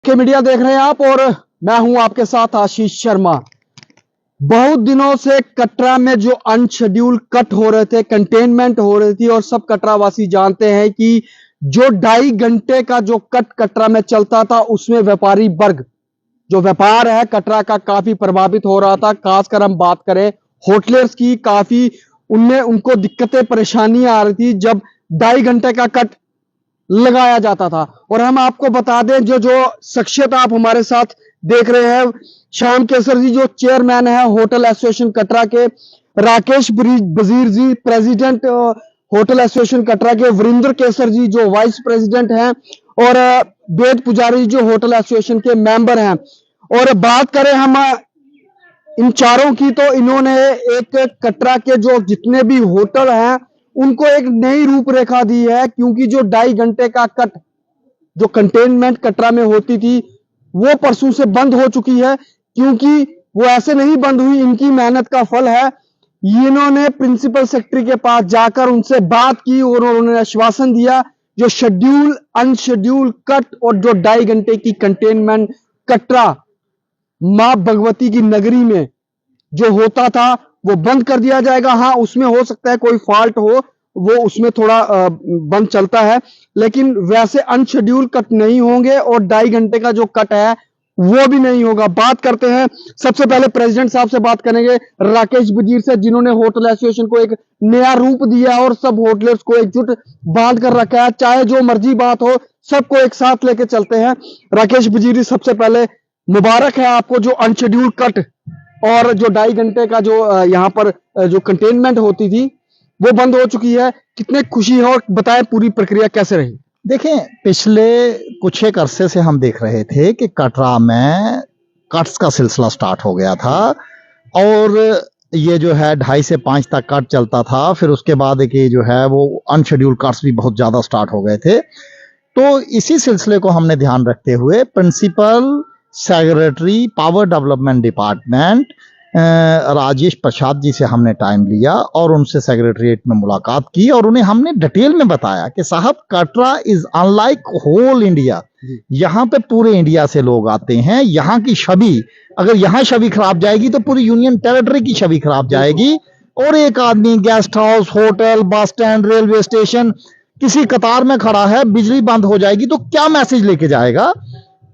के मीडिया देख रहे हैं आप और मैं हूं आपके साथ आशीष शर्मा। बहुत दिनों से कटरा में जो अनशेड्यूल कट हो रहे थे, कंटेनमेंट हो रही थी और सब कटरा वासी जानते हैं कि जो 2.5 घंटे का जो कट कटरा में चलता था उसमें व्यापारी वर्ग जो व्यापार है कटरा का काफी प्रभावित हो रहा था। खासकर हम बात करें होटलर्स की, काफी उनमें उनको दिक्कतें परेशानियां आ रही थी जब 2.5 घंटे का कट लगाया जाता था। और हम आपको बता दें जो शख्सियत आप हमारे साथ देख रहे हैं, श्याम केसर जी जो चेयरमैन है होटल एसोसिएशन कटरा के, राकेश वजीर जी प्रेसिडेंट होटल एसोसिएशन कटरा के, वरिंदर केसर जी जो वाइस प्रेसिडेंट हैं और वेद पुजारी जो होटल एसोसिएशन के मेंबर हैं। और बात करें हम इन चारों की तो इन्होंने एक कटरा के जो जितने भी होटल हैं उनको एक नई रूपरेखा दी है, क्योंकि जो 2.5 घंटे का कट जो कंटेनमेंट कटरा में होती थी वो परसों से बंद हो चुकी है। क्योंकि वो ऐसे नहीं बंद हुई, इनकी मेहनत का फल है। इन्होंने प्रिंसिपल सेक्रेटरी के पास जाकर उनसे बात की और उन्होंने आश्वासन दिया जो शेड्यूल अनशेड्यूल कट और जो 2.5 घंटे की कंटेनमेंट कटरा मां भगवती की नगरी में जो होता था वो बंद कर दिया जाएगा। हाँ, उसमें हो सकता है कोई फॉल्ट हो, वो उसमें थोड़ा बंद चलता है, लेकिन वैसे अनशेड्यूल कट नहीं होंगे और 2.5 घंटे का जो कट है वो भी नहीं होगा। बात करते हैं, सबसे पहले प्रेसिडेंट साहब से बात करेंगे, राकेश वजीर से, जिन्होंने होटल एसोसिएशन को एक नया रूप दिया और सब होटलर्स को एकजुट बांध कर रखा है। चाहे जो मर्जी बात हो, सबको एक साथ लेके चलते हैं। राकेश वजीर जी, सबसे पहले मुबारक है आपको जो अनशेड्यूल कट और जो 2.5 घंटे का जो यहाँ पर जो कंटेनमेंट होती थी वो बंद हो चुकी है। कितने खुशी है और बताएं पूरी प्रक्रिया कैसे रही? देखें, पिछले कुछ एक अरसे से हम देख रहे थे कि कटरा में कट्स का सिलसिला स्टार्ट हो गया था और ये जो है 2.5 से 5 तक कट चलता था। फिर उसके बाद कि जो है वो अनशेड्यूल कट्स भी बहुत ज़्यादा स्टार्ट हो गए थे। तो इसी सिलसिले को हमने ध्यान रखते हुए principal secretary power development department Rajesh Prasad ji से हमने टाइम लिया और उनसे सेक्रेटरीट में मुलाकात की और उन्हें हमने डिटेल में बताया कि साहब Katra is unlike whole India. यहाँ पे पूरे इंडिया से लोग आते हैं। यहाँ की छवि, अगर यहाँ छवि खराब जाएगी तो पूरी यूनियन टेरिटरी की छवि खराब जाएगी। और एक आदमी guest house, hotel, bus stand, railway station किसी कतार में खड़ा है, बिजली बंद हो जाएगी तो क्या मैसेज लेके जाएगा?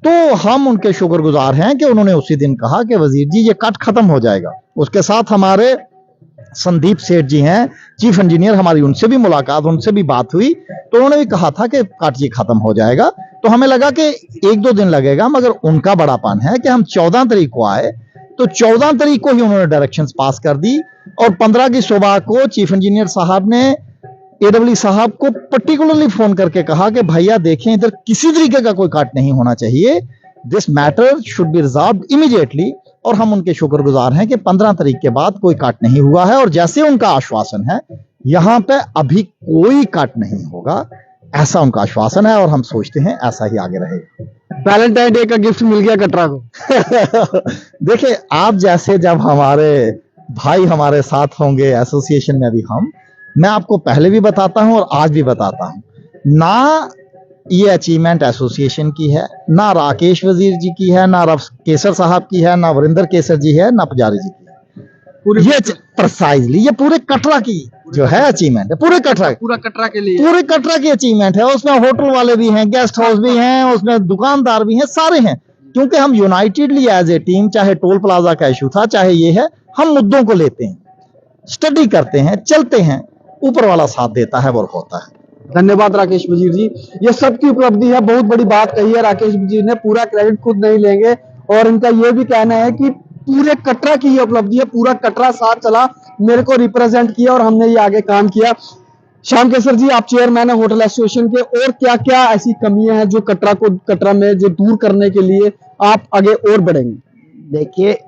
तो हम उनके शुक्रगुजार हैं कि उन्होंने उसी दिन कहा कि वजीर जी ये कट खत्म हो जाएगा। उसके साथ हमारे संदीप सेठ जी हैं चीफ इंजीनियर, हमारी उनसे भी मुलाकात, उनसे भी बात हुई तो उन्होंने भी कहा था कि कट ये खत्म हो जाएगा। तो हमें लगा कि 1-2 दिन लगेगा, मगर उनका बड़ापन है कि हम 14 तारीख को आए तो 14 तारीख को ही उन्होंने डायरेक्शंस पास कर दी और 15 की सुबह को चीफ इंजीनियर साहब ने एडब्ल्यू साहब को पर्टिकुलरली फोन करके कहा कि भैया देखें इधर किसी तरीके का कोई कट नहीं होना चाहिए, this matter should be resolved immediately. और हम उनके शुक्रगुजार हैं कि 15 तारीख के बाद कोई कट नहीं हुआ है और जैसे उनका आश्वासन है यहाँ पे अभी कोई कट नहीं होगा, ऐसा उनका आश्वासन है और हम सोचते हैं ऐसा ही आगे रहेगा। वैलेंटाइन डे का गिफ्ट मिल गया कटरा को। देखिए, आप जैसे जब हमारे भाई हमारे साथ होंगे एसोसिएशन में भी मैं आपको पहले भी बताता हूं और आज भी बताता हूं, ना ये अचीवमेंट एसोसिएशन की है, ना राकेश वजीर जी की है, ना केसर साहब की है, ना वरिंदर केसर जी है, ना पुजारी जी की है। ये प्रिसाइजली ये पूरे कटरा की जो है अचीवमेंट है, पूरा कटरा के लिए पूरे कटरा की अचीवमेंट है। उसमें होटल वाले भी हैं, गेस्ट हाउस भी हैं, उसमें दुकानदार भी हैं, सारे हैं। क्योंकि हम यूनाइटेडली एज ए टीम, चाहे टोल प्लाजा का इशू था, चाहे ये है, हम मुद्दों को लेते हैं, स्टडी करते हैं, चलते हैं, ऊपर वाला साथ देता है और होता है। धन्यवाद राकेश वजीर जी, ये सबकी उपलब्धि है, बहुत बड़ी बात कही है राकेश वजीर ने, पूरा क्रेडिट खुद नहीं लेंगे और इनका ये भी कहना है कि पूरे कटरा की ये उपलब्धि है, पूरा कटरा साथ चला, मेरे को रिप्रेजेंट किया और हमने ये आगे काम किया। श्याम केसर जी, आप चेयरमैन है होटल एसोसिएशन के, और क्या क्या ऐसी कमियां हैं जो कटरा में जो दूर करने के लिए आप आगे और बढ़ेंगे? देखिए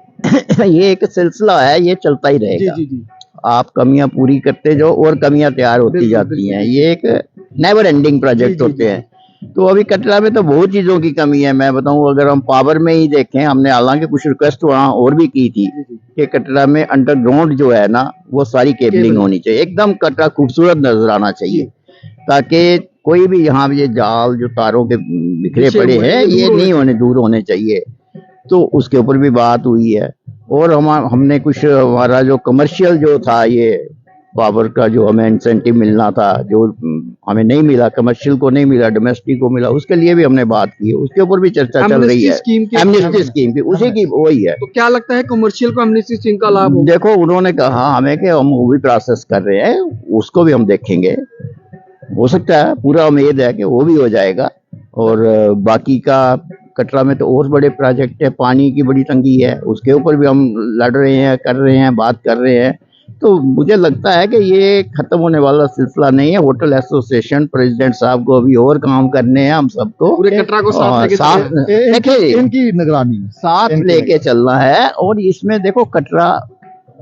ये एक सिलसिला है, ये चलता ही रहेगा। जी जी जी। आप कमियां पूरी करते जाओ और कमियां तैयार होती जाती हैं, ये एक नेवर एंडिंग प्रोजेक्ट होते हैं। तो अभी कटरा में तो बहुत चीजों की कमी है। मैं बताऊं, अगर हम पावर में ही देखें, हमने हालांकि कुछ रिक्वेस्ट वहाँ और भी की थी कि कटरा में अंडरग्राउंड जो है ना वो सारी केबलिंग होनी चाहिए, एकदम कटरा खूबसूरत नजर आना चाहिए, ताकि कोई भी यहाँ ये जाल जो तारों के बिखरे पड़े हैं ये नहीं दूर होने चाहिए। तो उसके ऊपर भी बात हुई है। और हमने कुछ हमारा जो कमर्शियल जो था ये पावर का जो हमें इंसेंटिव मिलना था जो हमें नहीं मिला, कमर्शियल को नहीं मिला, डोमेस्टिक को मिला, उसके लिए भी हमने बात की है। उसके ऊपर भी चर्चा चल रही है। एमनेस्टी स्कीम की उसी की वही है। तो क्या लगता है कमर्शियल को एमनेस्टी स्कीम का लाभ होगा? देखो उन्होंने कहा हमें कि हम वो भी प्रोसेस कर रहे हैं, उसको भी हम देखेंगे। हो सकता है, पूरा उम्मीद है कि वो भी हो जाएगा। और बाकी का कटरा में तो और बड़े प्रोजेक्ट है, पानी की बड़ी तंगी है, उसके ऊपर भी हम लड़ रहे हैं, कर रहे हैं, बात कर रहे हैं। तो मुझे लगता है कि ये खत्म होने वाला सिलसिला नहीं है। होटल एसोसिएशन प्रेसिडेंट साहब को अभी और काम करने हैं, हम सबको पूरे कटरा को देखिए इनकी निगरानी में साथ लेके चलना है। और इसमें देखो कटरा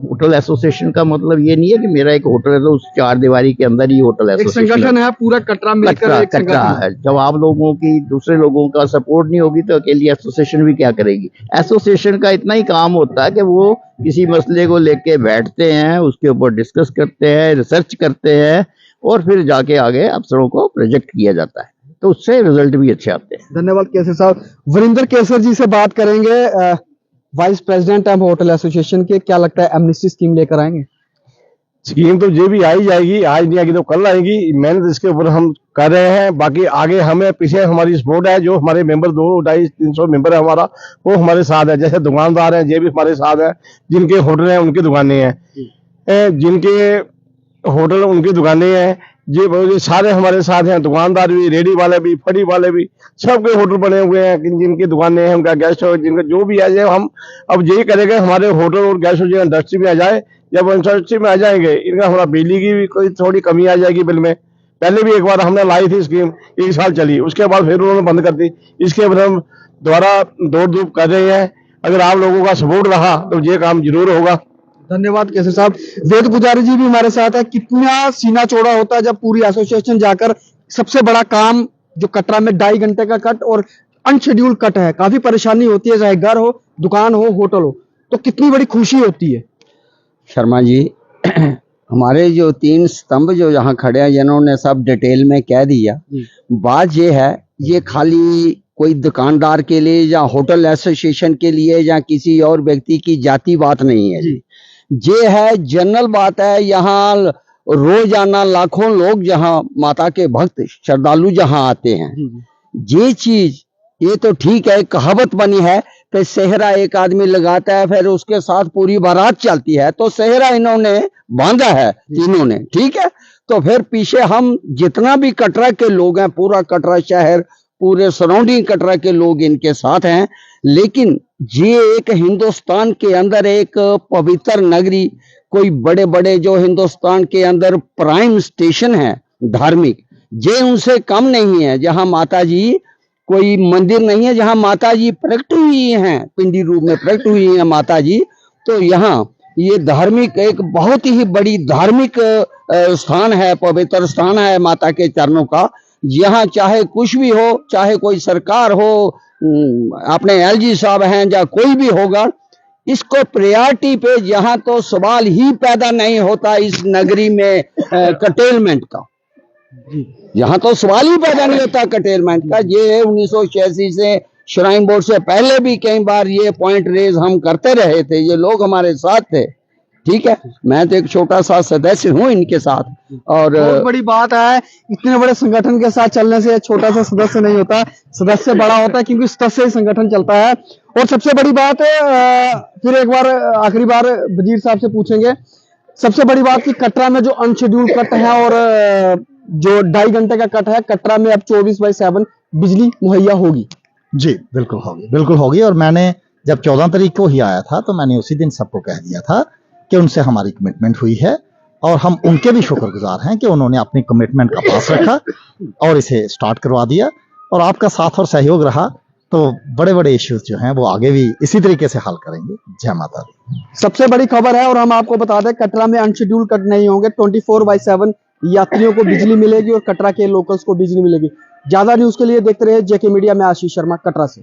होटल एसोसिएशन का मतलब ये नहीं है कि मेरा एक होटल है तो उस चार दीवारी के अंदर ही होटल एसोसिएशन संगठन है, पूरा कटरा मिलकर एक कटरा संगठन है। जब आप लोगों की दूसरे लोगों का सपोर्ट नहीं होगी तो अकेली एसोसिएशन भी क्या करेगी। एसोसिएशन का इतना ही काम होता है कि वो किसी मसले को लेके बैठते हैं, उसके ऊपर डिस्कस करते हैं, रिसर्च करते हैं और फिर जाके आगे अफसरों को प्रोजेक्ट किया जाता है, तो उससे रिजल्ट भी अच्छे आते हैं। धन्यवाद केसर साहब। वरिंदर केसर जी से बात करेंगे, वाइस प्रेसिडेंट है होटल एसोसिएशन के। क्या लगता है एमनेस्टी स्कीम लेकर आएंगे? स्कीम तो ये भी आई जाएगी, आज नहीं आएगी तो कल आएगी। मेहनत इसके ऊपर हम कर रहे हैं। बाकी आगे हमें पीछे हमारी सपोर्ट है। जो हमारे मेंबर 200-250-300 मेंबर है हमारा, वो हमारे साथ है। जैसे दुकानदार हैं ये भी हमारे साथ है, जिनके होटल हैं उनकी दुकानें हैं, जिनके होटल उनकी दुकानें हैं, ये सारे हमारे साथ हैं। दुकानदार भी, रेडी वाले भी, फड़ी वाले भी, सबके होटल बने हुए हैं। जिनकी दुकानें हैं उनका गेस्ट हाउस, जिनका जो भी है, हम अब यही करेंगे हमारे होटल और गेस्ट हाउस इंडस्ट्री में आ जाए। जब इंडस्ट्री में आ जाएंगे, इनका हमारा बिजली की भी कोई थोड़ी कमी आ जाएगी बिल में। पहले भी एक बार हमने लाई थी स्कीम, 1 साल चली, उसके बाद फिर उन्होंने बंद कर दी। इसके बाद हम दोबारा दौड़ धूप कर रहे हैं। अगर आप लोगों का सपोर्ट रहा तो ये काम जरूर होगा। धन्यवाद केसर साहब। वेद पुजारी जी भी हमारे साथ है। कितना सीना चौड़ा होता है जब पूरी एसोसिएशन जाकर, सबसे बड़ा काम जो कटरा में 2.5 घंटे का कट और अनशेड्यूल कट है, काफी परेशानी होती है, चाहे घर हो, दुकान हो, होटल हो, तो कितनी बड़ी खुशी होती है। शर्मा जी हमारे जो 3 स्तंभ जो यहाँ खड़े हैं जिन्होंने सब डिटेल में कह दिया। बात ये है, ये खाली कोई दुकानदार के लिए या होटल एसोसिएशन के लिए या किसी और व्यक्ति की जाति बात नहीं है। ये है जनरल बात है। यहाँ रोजाना लाखों लोग जहाँ माता के भक्त श्रद्धालु जहाँ आते हैं, ये चीज ये तो ठीक है, कहावत बनी है कि सेहरा एक आदमी लगाता है फिर उसके साथ पूरी बारात चलती है, तो सेहरा इन्होंने बांधा है तीनों ने, ठीक है। तो फिर पीछे हम जितना भी कटरा के लोग हैं, पूरा कटरा शहर, पूरे सराउंडिंग कटरा के लोग इनके साथ हैं। लेकिन ये एक हिंदुस्तान के अंदर एक पवित्र नगरी, कोई बड़े बड़े जो हिंदुस्तान के अंदर प्राइम स्टेशन है धार्मिक, ये उनसे कम नहीं है। जहां माता जी, कोई मंदिर नहीं है जहां माता जी प्रकट हुई हैं, पिंडी रूप में प्रकट हुई हैं माता जी। तो यहाँ ये धार्मिक एक बहुत ही बड़ी धार्मिक स्थान है, पवित्र स्थान है माता के चरणों का। यहाँ चाहे कुछ भी हो, चाहे कोई सरकार हो, अपने एलजी साहब हैं या कोई भी होगा, इसको प्रायोरिटी पे यहाँ तो सवाल ही पैदा नहीं होता इस नगरी में कटेलमेंट का। यहाँ तो सवाल ही पैदा नहीं होता कटेलमेंट का। ये 1986 से श्राइन बोर्ड से पहले भी कई बार ये पॉइंट रेज हम करते रहे थे, ये लोग हमारे साथ थे, ठीक है। मैं तो एक छोटा सा सदस्य हूँ इनके साथ। और बहुत बड़ी बात है, इतने बड़े संगठन के साथ चलने से छोटा सा सदस्य नहीं होता, सदस्य बड़ा होता है, क्योंकि स्तर से संगठन चलता है। और सबसे बड़ी बात है, फिर एक बार आखिरी बार वजीर साहब से पूछेंगे, सबसे बड़ी बात कि कटरा में जो अनशेड्यूल कट है और जो 2.5 घंटे का कट है, कटरा में अब 24/7 बिजली मुहैया होगी। जी बिल्कुल होगी, बिल्कुल होगी। और मैंने जब 14 तारीख को ही आया था तो मैंने उसी दिन सबको कह दिया था कि उनसे हमारी कमिटमेंट हुई है और हम उनके भी शुक्रगुजार हैं कि उन्होंने अपनी कमिटमेंट का पास रखा और इसे स्टार्ट करवा दिया। और आपका साथ और सहयोग रहा तो बड़े बड़े इश्यूज जो हैं वो आगे भी इसी तरीके से हल करेंगे। जय माता दी। सबसे बड़ी खबर है, और हम आपको बता दें, कटरा में अनशेड्यूल कट नहीं होंगे। 24/7 यात्रियों को बिजली मिलेगी और कटरा के लोकल्स को बिजली मिलेगी। ज्यादा न्यूज के लिए देखते रहिए जेके मीडिया में। आशीष शर्मा, कटरा से।